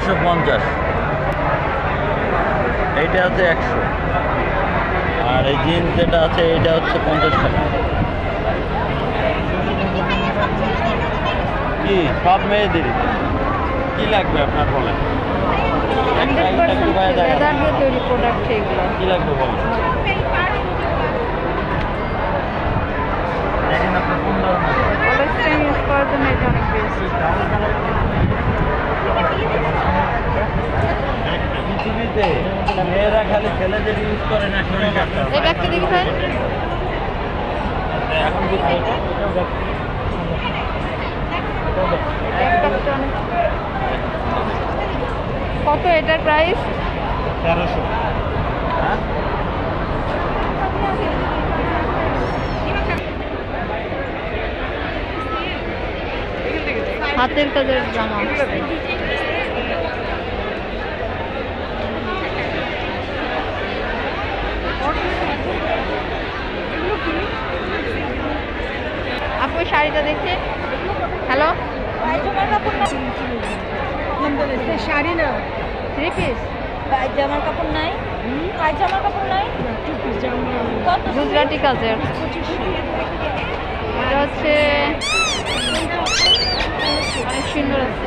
150। এইটা আছে 100। আর এই জিন্স যেটা আছে এটা হচ্ছে 50 টাকা। কি সব মেয়েদেরই? কি লাগবে আপনার বলেন? 100% লেদার দিয়ে তৈরি প্রোডাক্ট এগুলো। কি লাগবে বলেন? দেখেন আপনার কোন ধরনের অলওয়েজ টাইম ইউজ করার জন্য এটা অনেক বেস্ট। পৃথিবীতে মেয়েরা খালি ছেলেদের ইউজ করে না। এই ব্যাগটা দেখি ভাই। এখন কি কত এটার প্রাইস? 1300। হ্যাঁ হাতের কাজের জামা। আপু শাড়িটা দেখি। হ্যালো, শাড়ি না, 3 পিস জামার কাপড় নাই, জামার কাপড় নাই, কত গুজরাটি কাজের। এটা হচ্ছে অনেক সুন্দর আছে।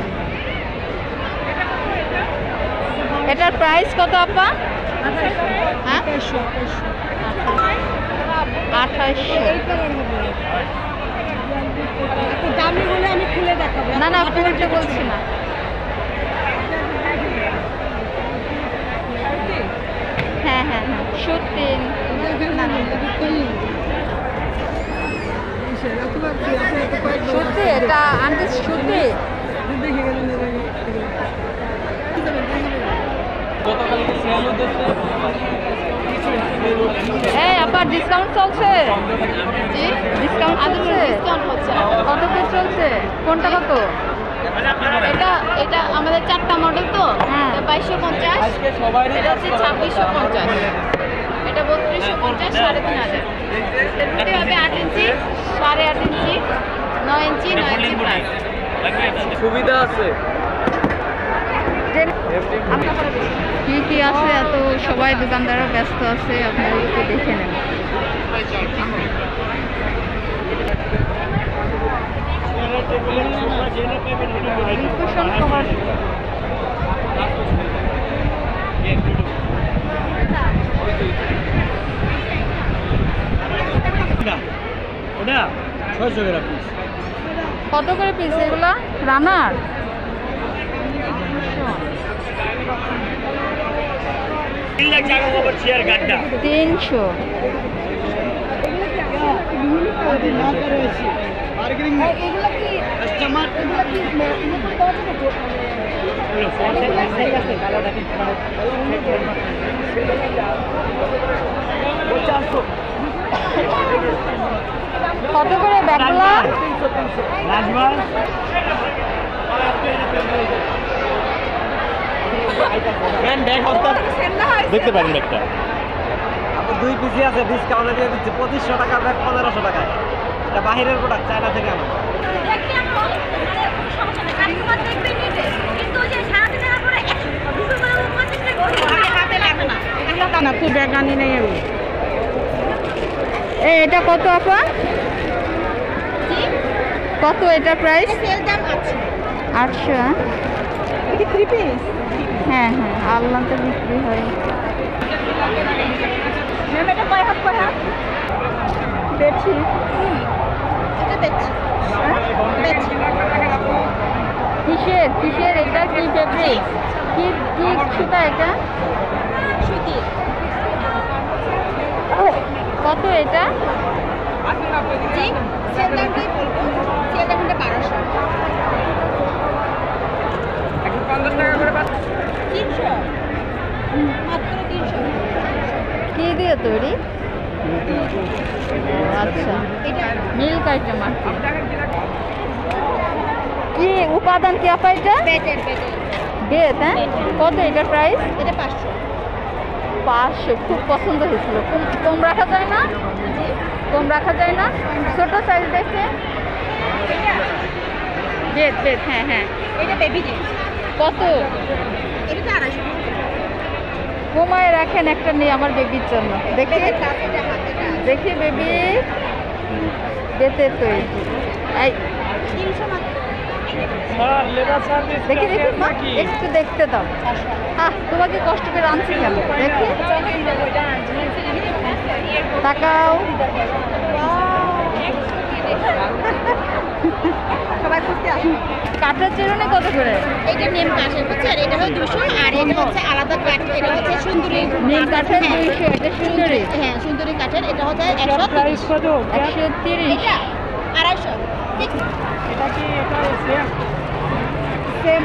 এটার প্রাইস কত আপা? হ্যাঁ 2800। দামি হলে আমি খুলে দেখাবো। না না, পুরোটা বলছি না। হ্যাঁ হ্যাঁ হ্যাঁ, সত্যি না না সত্যি, এটা আন্টি সত্যি। এই আবার ডিসকাউন্ট চলছে? জি ডিসকাউন্ট চলছে। ডিসকাউন্ট হচ্ছে। কত পিস চলছে? কোনটা কত? এটা এটা আমাদের 4টা মডেল তো। হ্যাঁ। 2250, এটা হচ্ছে 2650, এটা 3250, 3500। এর হবে 8 ইঞ্চি, 8.5 ইঞ্চি, 9 ইঞ্চি, 9 ইঞ্চি প্লাস। সুবিধা আছে। কি কি আছে এত, সবাই দোকানদাররা ব্যস্ত আছে, আপনারা একটু দেখে নেন। ডিসকাশন কভার ওটা 600 টাকা পিস। কত করে পিস এগুলা? রানার 300। কত করে ব্যাগগুলা? দেখতে পারেন একটা 2 পিসি আছে, ডিসকাউন্টে দিয়ে দিচ্ছে 2500 টাকা ব্যাগ 1500 টাকায়। এটা বাহিরের প্রোডাক্ট, চায়না থেকে আনা। ব্যাগ আনি নাই আমি। এটা কত আপা? কত এটা প্রাইস? সেল দাম আছে 800। এটা 3 পিস। হ্যাঁ হ্যাঁ, আল্লাহতে বিক্রি হয়। ম্যাম এটা কয় হাত কয় হাত? দেখছি এটা দেখছি। দেখছি। কিসের কিসের এটা? কি ফেব্রিক? কি কি সুতা এটা? সুতি। কত এটা? জি সেল দামটাই বলবো। সেল দাম হলো 1200। 300 মাত্র 300। কি দিয়ে তৈরি? আচ্ছা, এটা মিল্ক আইটেম আর কি। কি উপাদান কি আপা এটা? বেটের বেত। হ্যাঁ, কত এটার প্রাইস? এটা 500। 500। খুব পছন্দ হয়েছিল। কম রাখা যায় না? কম রাখা যায় না? ছোট সাইজ দেখে এটা বেত বেত। হ্যাঁ হ্যাঁ, এটা বেবি জিন্স। কত? এটা 250 কমায় রাখেন একটা নিয়ে আমার বেবির জন্য। দেখি দেখি বেবি যেতে তো এই 300 মাত্র। দেখি দেখি মা একটু দেখতে দাও। তোমাকে কষ্ট করে আনছি কেন দেখি তাকাও। সবাই খুঁজতে আসুন। কাঠের চিরুনি কত করে? এটা নেম কাঠের বুঝছেন, এটা হলো 200 আর এটা হচ্ছে আলাদা কাঠ, এটা হচ্ছে সুন্দরী নীল কাঠের 200, এটা সুন্দরী। হ্যাঁ সুন্দরী কাঠের, এটা হচ্ছে 130। 130। এটা 250 সেম